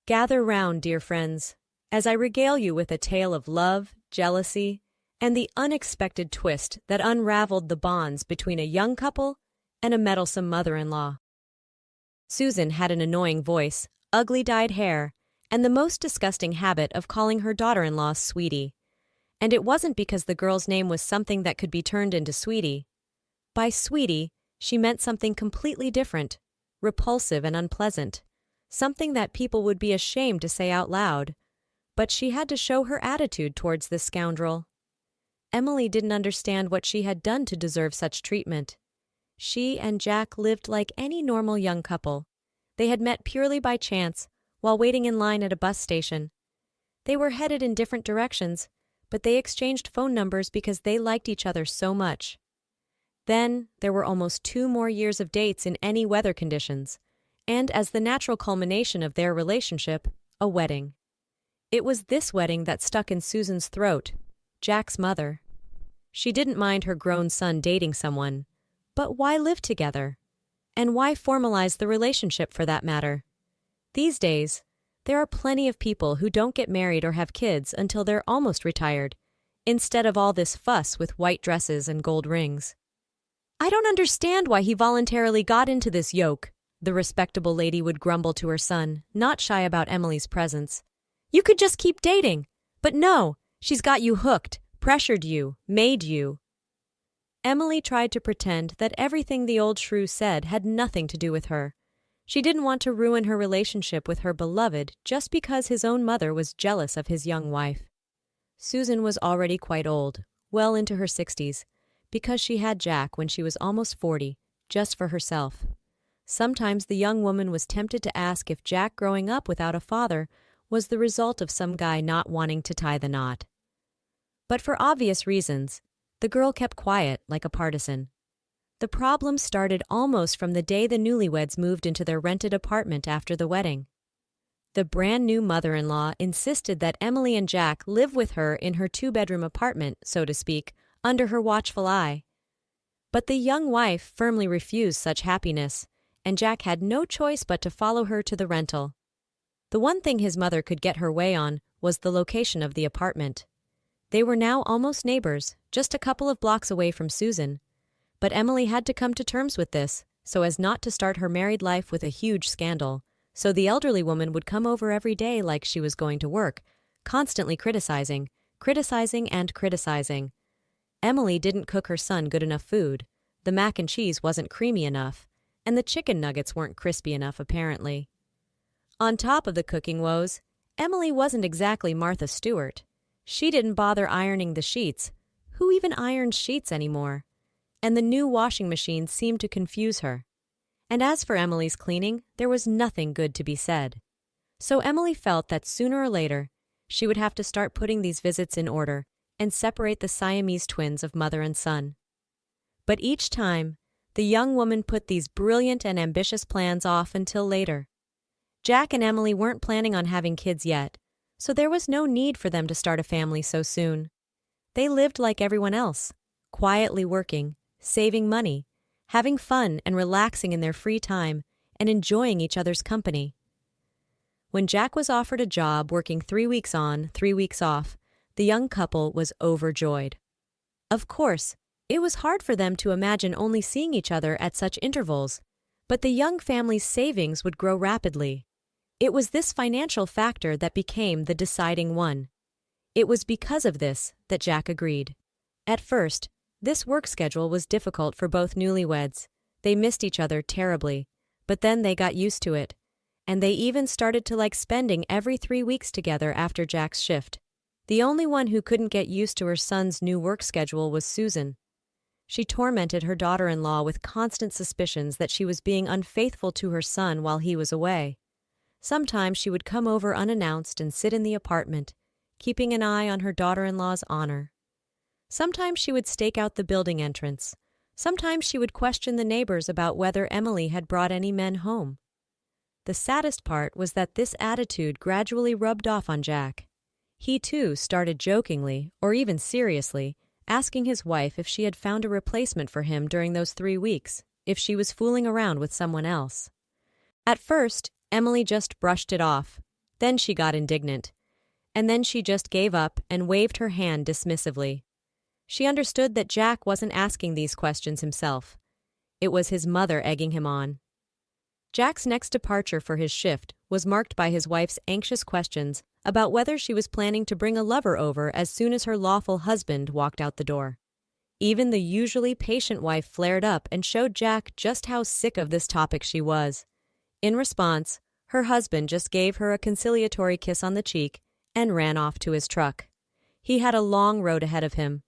Gather round, dear friends, as I regale you with a tale of love, jealousy, and the unexpected twist that unraveled the bonds between a young couple and a meddlesome mother-in-law. Susan had an annoying voice, ugly dyed hair, and the most disgusting habit of calling her daughter-in-law Sweetie. And it wasn't because the girl's name was something that could be turned into Sweetie. By Sweetie, she meant something completely different, repulsive and unpleasant, something that people would be ashamed to say out loud. But she had to show her attitude towards this scoundrel. Emily didn't understand what she had done to deserve such treatment. She and Jack lived like any normal young couple. They had met purely by chance, while waiting in line at a bus station. They were headed in different directions, but they exchanged phone numbers because they liked each other so much. Then, there were almost 2 more years of dates in any weather conditions, and as the natural culmination of their relationship, a wedding. It was this wedding that stuck in Susan's throat, Jack's mother. She didn't mind her grown son dating someone, but why live together? And why formalize the relationship for that matter? These days, there are plenty of people who don't get married or have kids until they're almost retired, instead of all this fuss with white dresses and gold rings. "I don't understand why he voluntarily got into this yoke," the respectable lady would grumble to her son, not shy about Emily's presence. "You could just keep dating. But no, she's got you hooked, pressured you, made you." Emily tried to pretend that everything the old shrew said had nothing to do with her. She didn't want to ruin her relationship with her beloved just because his own mother was jealous of his young wife. Susan was already quite old, well into her 60s, because she had Jack when she was almost 40, just for herself. Sometimes the young woman was tempted to ask if Jack growing up without a father was the result of some guy not wanting to tie the knot. But for obvious reasons, the girl kept quiet like a partisan. The problem started almost from the day the newlyweds moved into their rented apartment after the wedding. The brand-new mother-in-law insisted that Emily and Jack live with her in her 2-bedroom apartment, so to speak, under her watchful eye. But the young wife firmly refused such happiness, and Jack had no choice but to follow her to the rental. The one thing his mother could get her way on was the location of the apartment. They were now almost neighbors, just a couple of blocks away from Susan. But Emily had to come to terms with this, so as not to start her married life with a huge scandal. So the elderly woman would come over every day like she was going to work, constantly criticizing and criticizing. Emily didn't cook her son good enough food, the mac and cheese wasn't creamy enough, and the chicken nuggets weren't crispy enough apparently. On top of the cooking woes, Emily wasn't exactly Martha Stewart. She didn't bother ironing the sheets. Who even irons sheets anymore? And the new washing machine seemed to confuse her. And as for Emily's cleaning, there was nothing good to be said. So Emily felt that sooner or later, she would have to start putting these visits in order and separate the Siamese twins of mother and son. But each time, the young woman put these brilliant and ambitious plans off until later. Jack and Emily weren't planning on having kids yet, so there was no need for them to start a family so soon. They lived like everyone else, quietly working, saving money, having fun and relaxing in their free time, and enjoying each other's company. When Jack was offered a job working 3 weeks on, 3 weeks off, the young couple was overjoyed. Of course, it was hard for them to imagine only seeing each other at such intervals, but the young family's savings would grow rapidly. It was this financial factor that became the deciding one. It was because of this that Jack agreed. At first, this work schedule was difficult for both newlyweds. They missed each other terribly, but then they got used to it, and they even started to like spending every 3 weeks together after Jack's shift. The only one who couldn't get used to her son's new work schedule was Susan. She tormented her daughter-in-law with constant suspicions that she was being unfaithful to her son while he was away. Sometimes she would come over unannounced and sit in the apartment, keeping an eye on her daughter-in-law's honor. Sometimes she would stake out the building entrance. Sometimes she would question the neighbors about whether Emily had brought any men home. The saddest part was that this attitude gradually rubbed off on Jack. He too started jokingly, or even seriously, asking his wife if she had found a replacement for him during those 3 weeks, if she was fooling around with someone else. At first, Emily just brushed it off. Then she got indignant. And then she just gave up and waved her hand dismissively. She understood that Jack wasn't asking these questions himself. It was his mother egging him on. Jack's next departure for his shift was marked by his wife's anxious questions about whether she was planning to bring a lover over as soon as her lawful husband walked out the door. Even the usually patient wife flared up and showed Jack just how sick of this topic she was. In response, her husband just gave her a conciliatory kiss on the cheek and ran off to his truck. He had a long road ahead of him.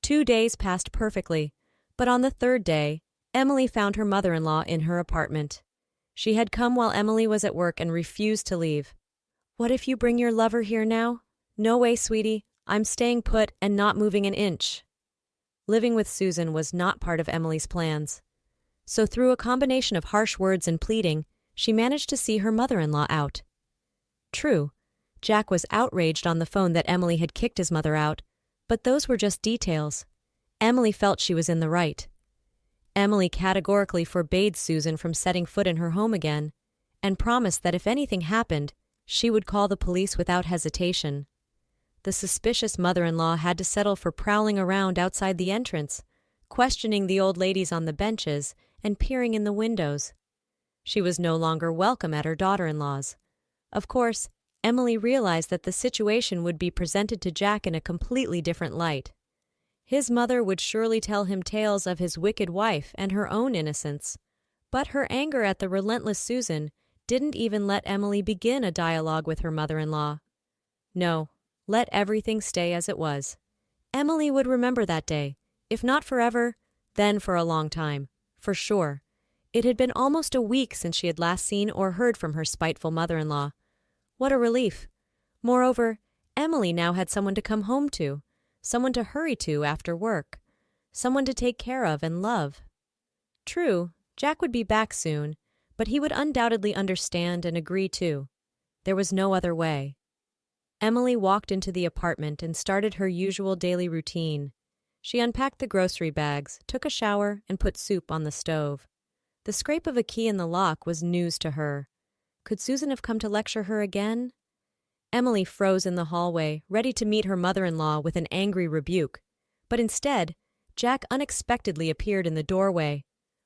2 days passed perfectly, but on the third day, Emily found her mother-in-law in her apartment. She had come while Emily was at work and refused to leave. "What if you bring your lover here now?" "No way, sweetie. I'm staying put and not moving an inch." Living with Susan was not part of Emily's plans. So through a combination of harsh words and pleading, she managed to see her mother-in-law out. True, Jack was outraged on the phone that Emily had kicked his mother out, but those were just details. Emily felt she was in the right. Emily categorically forbade Susan from setting foot in her home again, and promised that if anything happened, she would call the police without hesitation. The suspicious mother-in-law had to settle for prowling around outside the entrance, questioning the old ladies on the benches and peering in the windows. She was no longer welcome at her daughter-in-law's. Of course, Emily realized that the situation would be presented to Jack in a completely different light. His mother would surely tell him tales of his wicked wife and her own innocence. But her anger at the relentless Susan didn't even let Emily begin a dialogue with her mother-in-law. No, let everything stay as it was. Emily would remember that day, if not forever, then for a long time, for sure. It had been almost a week since she had last seen or heard from her spiteful mother-in-law. What a relief. Moreover, Emily now had someone to come home to, someone to hurry to after work, someone to take care of and love. True, Jack would be back soon, but he would undoubtedly understand and agree too. There was no other way. Emily walked into the apartment and started her usual daily routine. She unpacked the grocery bags, took a shower, and put soup on the stove. The scrape of a key in the lock was news to her. Could Susan have come to lecture her again? Emily froze in the hallway, ready to meet her mother-in-law with an angry rebuke. But instead, Jack unexpectedly appeared in the doorway.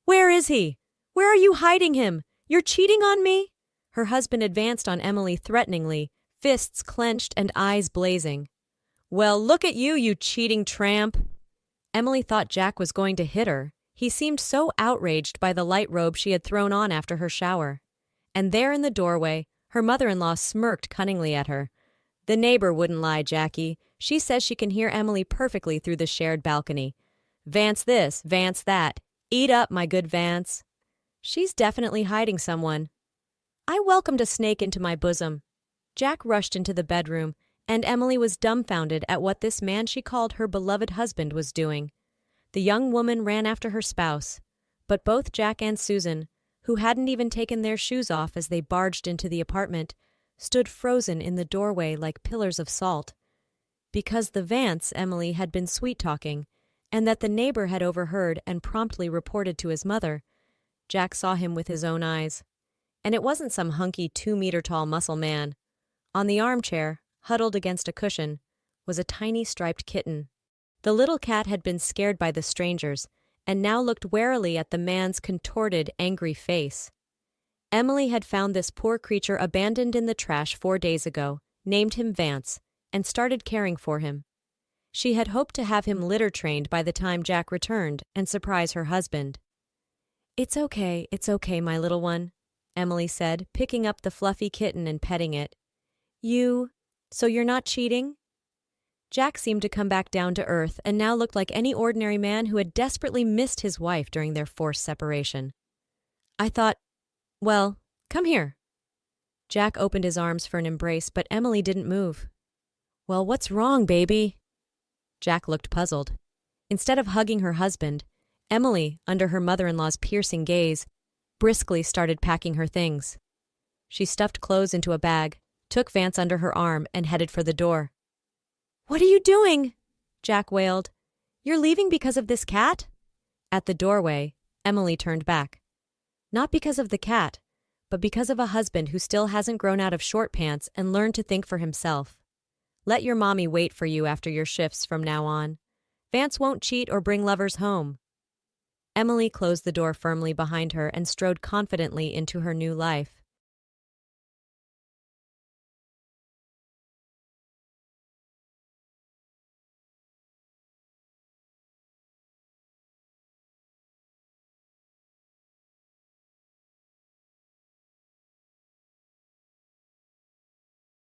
"Where is he? Where are you hiding him? You're cheating on me?" Her husband advanced on Emily threateningly, fists clenched and eyes blazing. "Well, look at you, you cheating tramp!" Emily thought Jack was going to hit her. He seemed so outraged by the light robe she had thrown on after her shower. And there in the doorway, her mother-in-law smirked cunningly at her. "The neighbor wouldn't lie, Jackie. She says she can hear Emily perfectly through the shared balcony. Vance this, Vance that. Eat up, my good Vance." "She's definitely hiding someone." I welcomed a snake into my bosom. Jack rushed into the bedroom, and Emily was dumbfounded at what this man she called her beloved husband was doing. The young woman ran after her spouse, but both Jack and Susan, who hadn't even taken their shoes off as they barged into the apartment, stood frozen in the doorway like pillars of salt. Because the Vance Emily had been sweet-talking, and that the neighbor had overheard and promptly reported to his mother, Jack saw him with his own eyes. And it wasn't some hunky 2-meter-tall muscle man. On the armchair, huddled against a cushion, was a tiny striped kitten. The little cat had been scared by the strangers, and now looked warily at the man's contorted, angry face. Emily had found this poor creature abandoned in the trash 4 days ago, named him Vance, and started caring for him. She had hoped to have him litter-trained by the time Jack returned and surprise her husband. It's okay, my little one," Emily said, picking up the fluffy kitten and petting it. So you're not cheating?" Jack seemed to come back down to earth and now looked like any ordinary man who had desperately missed his wife during their forced separation. "I thought, well, come here." Jack opened his arms for an embrace, but Emily didn't move. "Well, what's wrong, baby?" Jack looked puzzled. Instead of hugging her husband, Emily, under her mother-in-law's piercing gaze, briskly started packing her things. She stuffed clothes into a bag, took Vance under her arm, and headed for the door. "What are you doing?" Jack wailed. "You're leaving because of this cat?" At the doorway, Emily turned back. Not because of the cat, but because of a husband who still hasn't grown out of short pants and learned to think for himself. Let your mommy wait for you after your shifts from now on. Vance won't cheat or bring lovers home. Emily closed the door firmly behind her and strode confidently into her new life.